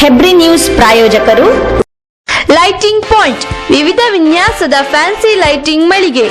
Hebri news ಪ್ರಾಯೋಜಕರು lighting point, ವಿವಿಧ ವಿನ್ಯಾಸದ ಫ್ಯಾನ್ಸಿ ಲೈಟಿಂಗ್ ಮಳಿಗೆ.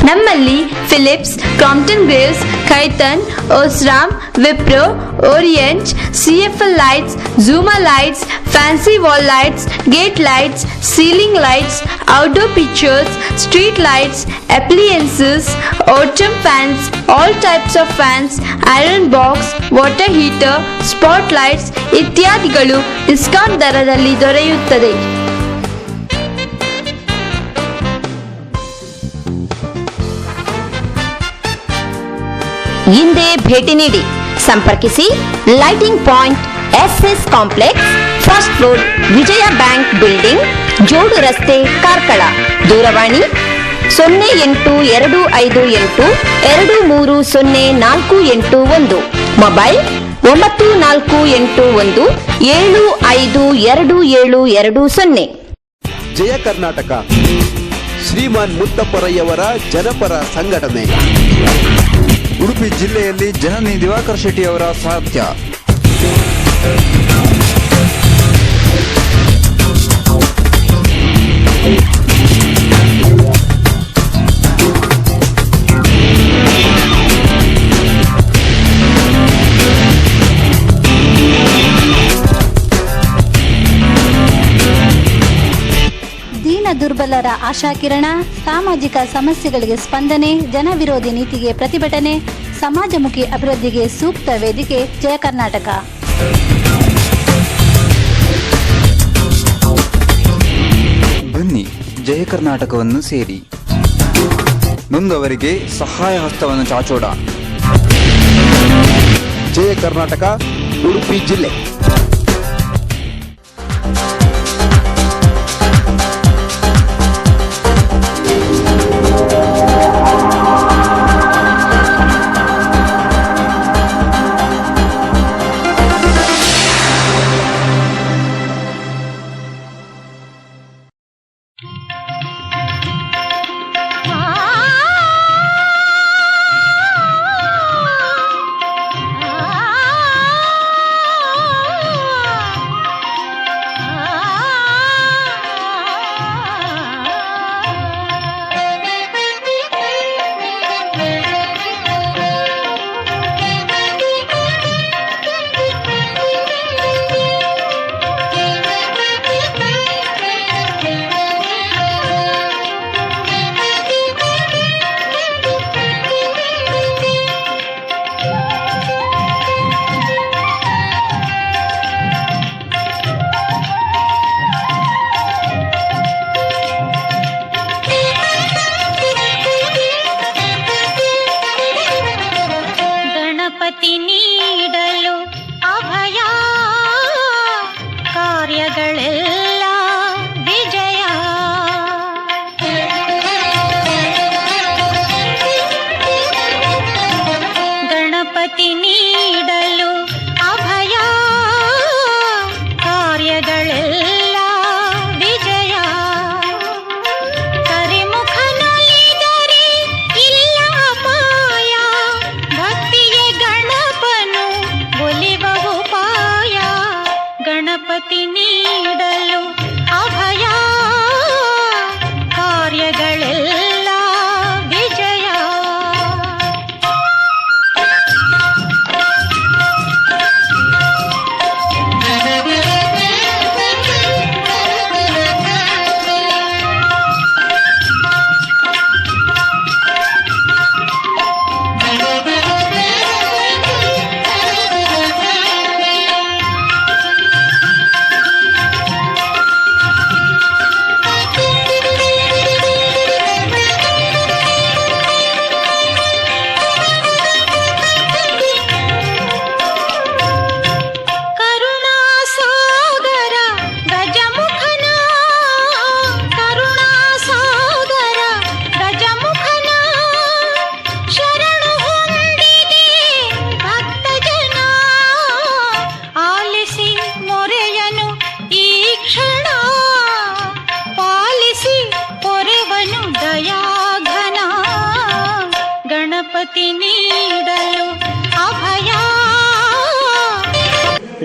ನಮ್ಮಲ್ಲಿ Philips, Crompton Greaves, Khaitan, Osram, Wipro, Orient, CFL lights, ಝೂಮಾ lights, fancy wall lights, gate lights, ceiling lights, outdoor pictures, street lights, appliances, autumn fans, all types of fans, iron box, water heater, spot lights ಇತ್ಯಾದಿಗಳು discount ದರದಲ್ಲಿ ದೊರೆಯುತ್ತದೆ. ಹಿಂದೆ ಭೇಟಿ ನೀಡಿ, ಸಂಪರ್ಕಿಸಿ. Lighting point, SS complex, first floor, Vijaya bank building, Jodurasthe, Karkala. ದೂರವಾಣಿ 0858230481, mobile 9481752720. ಜಯ ಕರ್ನಾಟಕ ಶ್ರೀಮಾನ್ ಮುತ್ತಪ್ಪರಯ್ಯವರ ಜನಪರ ಸಂಘಟನೆ. ಉಡುಪಿ ಜಿಲ್ಲೆಯಲ್ಲಿ ಜನನಿ ದಿವಾಕರ್ ಶೆಟ್ಟಿಯವರ ಸಾಹಿತ್ಯ. ದುರ್ಬಲರ ಆಶಾಕಿರಣ, ಸಾಮಾಜಿಕ ಸಮಸ್ಯೆಗಳಿಗೆ ಸ್ಪಂದನೆ, ಜನವಿರೋಧಿ ನೀತಿಗೆ ಪ್ರತಿಭಟನೆ, ಸಮಾಜಮುಖಿ ಅಭಿವೃದ್ಧಿಗೆ ಸೂಕ್ತ ವೇದಿಕೆ ಜಯ ಕರ್ನಾಟಕ. ಬನ್ನಿ, ಜಯ ಕರ್ನಾಟಕವನ್ನು ಸೇರಿ ನೊಂದವರಿಗೆ ಸಹಾಯ ಹಸ್ತವನ್ನು ಚಾಚೋಣ. ಜಯ ಕರ್ನಾಟಕ, ಉಡುಪಿ ಜಿಲ್ಲೆ.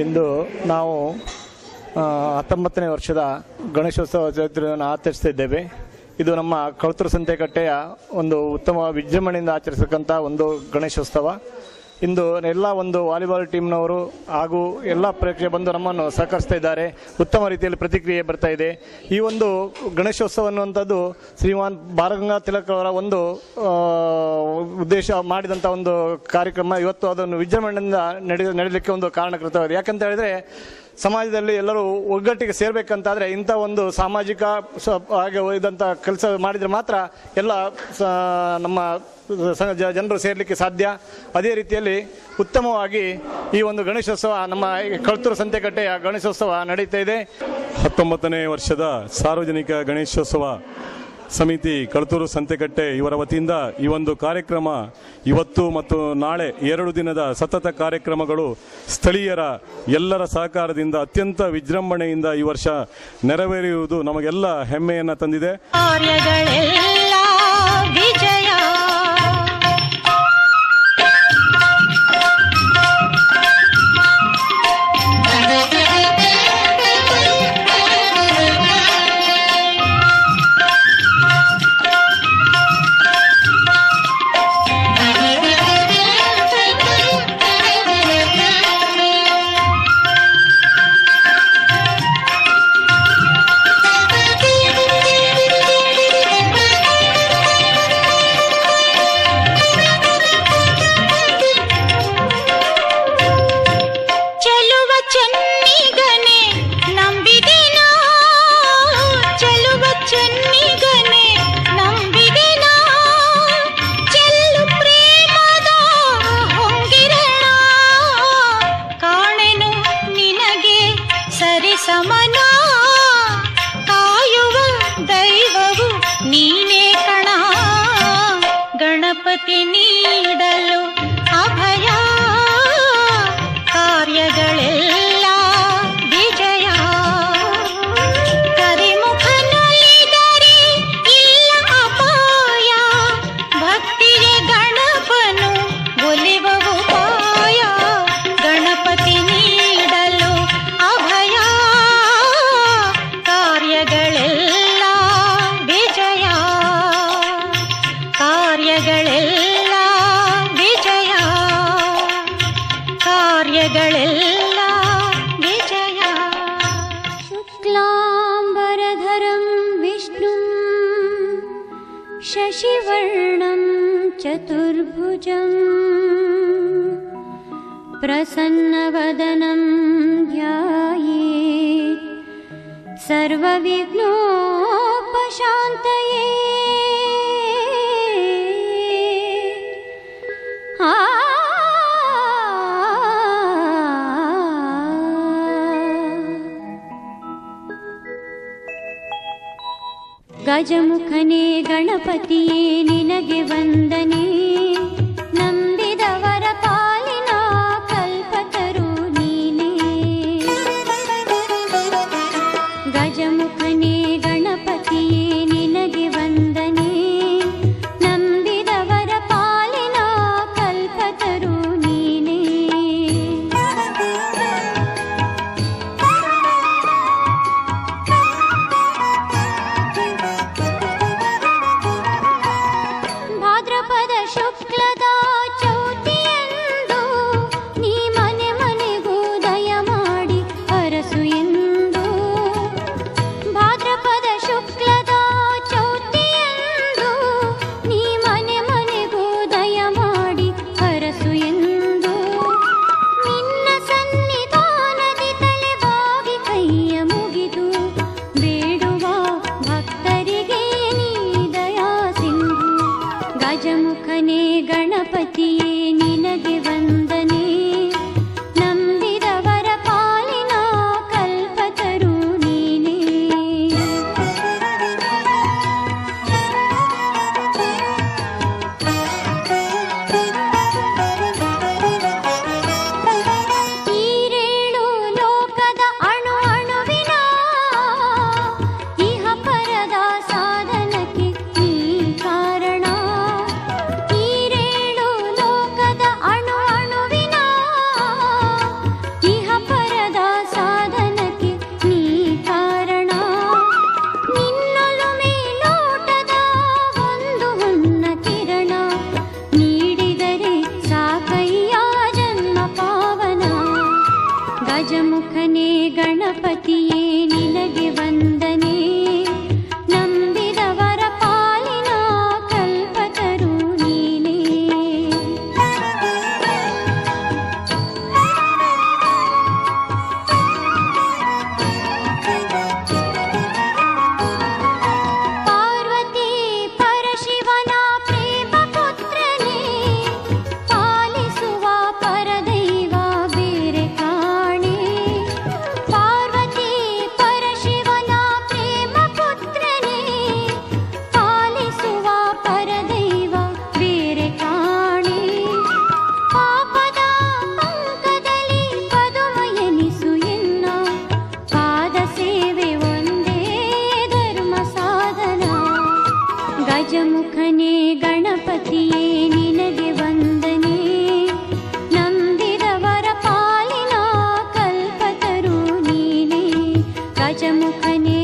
ಇಂದು ನಾವು 19ನೇ ವರ್ಷದ ಗಣೇಶೋತ್ಸವ ಜಾತ್ರೆಯನ್ನು ಆಚರಿಸ್ತಿದ್ದೇವೆ. ಇದು ನಮ್ಮ ಕಳತೂರು ಸಂತೆಕಟ್ಟೆಯ ಒಂದು ಉತ್ತಮ ವಿಜೃಂಭಣೆಯಿಂದ ಆಚರಿಸತಕ್ಕಂಥ ಒಂದು ಗಣೇಶೋತ್ಸವ. ಇಂದು ಎಲ್ಲ ಒಂದು ವಾಲಿಬಾಲ್ ಟೀಮ್ನವರು ಹಾಗೂ ಎಲ್ಲ ಪ್ರೇಕ್ಷಕರು ಬಂದು ನಮ್ಮನ್ನು ಸಹಕರಿಸ್ತಾ ಇದ್ದಾರೆ. ಉತ್ತಮ ರೀತಿಯಲ್ಲಿ ಪ್ರತಿಕ್ರಿಯೆ ಬರ್ತಾ ಇದೆ. ಈ ಒಂದು ಗಣೇಶೋತ್ಸವ ಅನ್ನುವಂಥದ್ದು ಶ್ರೀಮಾನ್ ಬಾಲಗಂಗಾಧರ ತಿಲಕ್ ಅವರ ಒಂದು ಉದ್ದೇಶ ಮಾಡಿದಂಥ ಒಂದು ಕಾರ್ಯಕ್ರಮ. ಇವತ್ತು ಅದನ್ನು ವಿಜೃಂಭಣೆಯಿಂದ ನಡೆಯಲಿಕ್ಕೆ ಒಂದು ಕಾರಣಕೃತವಾಗಿದೆ. ಯಾಕಂತ ಹೇಳಿದರೆ ಸಮಾಜದಲ್ಲಿ ಎಲ್ಲರೂ ಒಗ್ಗಟ್ಟಿಗೆ ಸೇರಬೇಕಂತಾದರೆ ಇಂಥ ಒಂದು ಸಾಮಾಜಿಕ ಹಾಗೆ ಇದಂಥ ಕೆಲಸ ಮಾಡಿದರೆ ಮಾತ್ರ ಎಲ್ಲ ನಮ್ಮ ಜನರು ಸೇರಲಿಕ್ಕೆ ಸಾಧ್ಯ. ಅದೇ ರೀತಿಯಲ್ಲಿ ಉತ್ತಮವಾಗಿ ಈ ಒಂದು ಗಣೇಶೋತ್ಸವ ನಮ್ಮ ಕಳತೂರು ಸಂತೆಕಟ್ಟೆಯ ಗಣೇಶೋತ್ಸವ ನಡೀತಾ ಇದೆ. 19ನೇ ವರ್ಷದ ಸಾರ್ವಜನಿಕ ಗಣೇಶೋತ್ಸವ ಸಮಿತಿ ಕಳತೂರು ಸಂತೆಕಟ್ಟೆ ಇವರ ವತಿಯಿಂದ ಈ ಒಂದು ಕಾರ್ಯಕ್ರಮ ಇವತ್ತು ಮತ್ತು ನಾಳೆ 2 ದಿನದ ಸತತ ಕಾರ್ಯಕ್ರಮಗಳು ಸ್ಥಳೀಯರ ಎಲ್ಲರ ಸಹಕಾರದಿಂದ ಅತ್ಯಂತ ವಿಜೃಂಭಣೆಯಿಂದ ಈ ವರ್ಷ ನೆರವೇರಿರುವುದು ನಮಗೆಲ್ಲ ಹೆಮ್ಮೆಯನ್ನು ತಂದಿದೆ. ನೀಡಲು ಅಭಯ ಕಾರ್ಯಗಳೆಲ್ಲ ವಿಜಯ ಕರಿಮುಖನೊಲಿದರೆ ಇಲ್ಲ ಅಪಾಯ ಭಕ್ತಿಯ ಗಣಪನು ಒಲಿವ ಉಪಾಯ ಗಣಪತಿ ನೀಡಲು ಅಭಯ ಕಾರ್ಯಗಳೆಲ್ಲ ವಿಜಯ ಕಾರ್ಯಗಳೆಲ್ಲ ವಿಜಯ ಕಾರ್ಯಗಳೆಲ್ಲ ವಿಜಯ ಶುಕ್ಲಾಂಬರಧರಂ ವಿಷ್ಣುಂ ಶಶಿವರ್ಣಂ ಚತುರ್ಭುಜಂ ಪ್ರಸನ್ನವದನಂ ಧ್ಯಾಯೇತ್ ಸರ್ವವಿಘ್ನೋಪಶಾಂತಯೇ. ಗಜಮುಖನೇ ಗಣಪತಿಯೇ ನಿನಗೆ ವಂದನೆ, ನಂಬಿದವರ ಪಾಲಿನ ಕಲ್ಪತರು ನೀನೇ. ಗಜಮುಖನೇ ಗಣಪತಿಯೇ ನಿನಗೆ ವಂದನೆ, ನಂಬಿದವರ ಪಾಲಿನ ಕಲ್ಪತರು ನೀನೇ. ಭಾದ್ರಪದ ಶುಭ ಗಜಮುಖನೇ ಗಣಪತಿಯೇ ನಿನಗೆ ವಂದನೆ ನಂಬಿದವರ ಪಾಲಿನ ಕಲ್ಪತರು ನೀನೇ ಪಾರ್ವತಿ ಪರಶಿವನ ಪ್ರೇಮ ಪುತ್ರನೇ ಪಾಲಿಸುವ ಪರದೈವ ಬೇರೆ ಕಾಣೆ ಪಾರ್ವತಿ ಪರಶಿವನ ಪ್ರೇಮ ಪುತ್ರನೇ ಪಾಲಿಸುವ ಪರದೈವ ಬೇರೆ ಕಾಣೆ ಪಾಪದ ಪಂಕದಲ್ಲಿ ಪದುಮ ಎನಿಸು ಎನ್ನ ಪಾದ ಸೇವೆ ಒಂದೇ ಧರ್ಮ ಸಾಧನ ಗಜಮುಖನೇ ಗಣಪತಿಯೇ ನಿನಗೆ ವಂದನೆ ನಂಬಿದವರ ಪಾಲಿನ ಕಲ್ಪತರು ನೀನೇ ಗಜಮುಖನೇ